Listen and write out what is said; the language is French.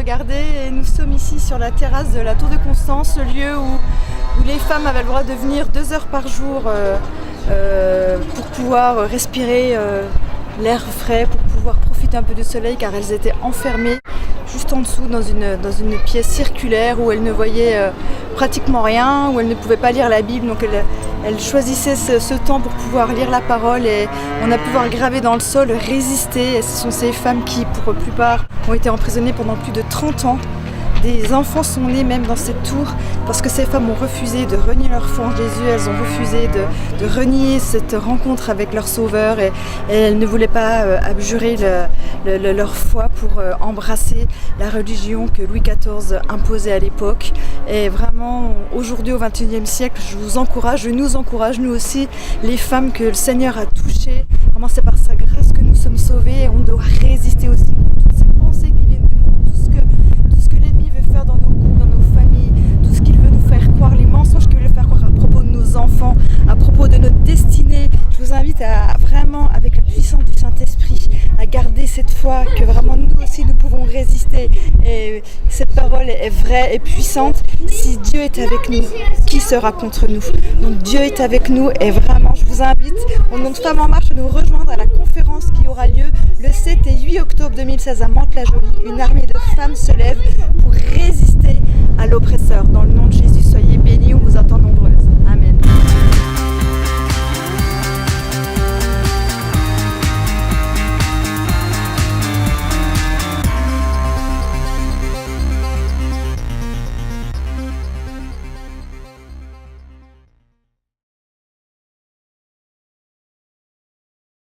regarder et nous sommes ici sur la terrasse de la Tour de Constance, le lieu où les femmes avaient le droit de venir 2 heures par jour pour pouvoir respirer l'air frais, pour pouvoir profiter un peu du soleil car elles étaient enfermées juste en dessous dans une pièce circulaire où elles ne voyaient pratiquement rien, où elles ne pouvaient pas lire la Bible, donc elles choisissaient ce temps pour pouvoir lire la parole et on a pu voir gravé dans le sol résister. Et ce sont ces femmes qui, pour la plupart, ont été emprisonnées pendant plus de 30 ans. Des enfants sont nés même dans cette tour parce que ces femmes ont refusé de renier leur foi en Jésus, elles ont refusé de renier cette rencontre avec leur Sauveur et elles ne voulaient pas abjurer leur foi pour embrasser la religion que Louis XIV imposait à l'époque. Et vraiment, aujourd'hui au XXIe siècle, je nous encourage, nous aussi, les femmes que le Seigneur a touchées. Vraiment, c'est par sa grâce que nous sommes sauvés et on doit résister aussi contre toutes ces pensées qui viennent du monde, tout ce que l'ennemi veut faire dans nos couples, dans nos familles, tout ce qu'il veut nous faire croire, les mensonges qu'il veut faire croire à propos de nos enfants, à propos de notre destinée. Je vous invite à vraiment, avec la puissance du Saint-Esprit, à garder cette foi que vraiment nous aussi nous pouvons résister. Et cette parole est vraie et puissante. Si Dieu est avec nous, qui sera contre nous? Donc Dieu est avec nous et vraiment je vous invite au nom de Femmes en Marche à nous rejoindre à la conférence qui aura lieu le 7 et 8 octobre 2016 à Mantes-la-Jolie. Une armée de femmes se lève pour résister à l'oppresseur. Dans le nom de Jésus, soyez bénis, on vous attend.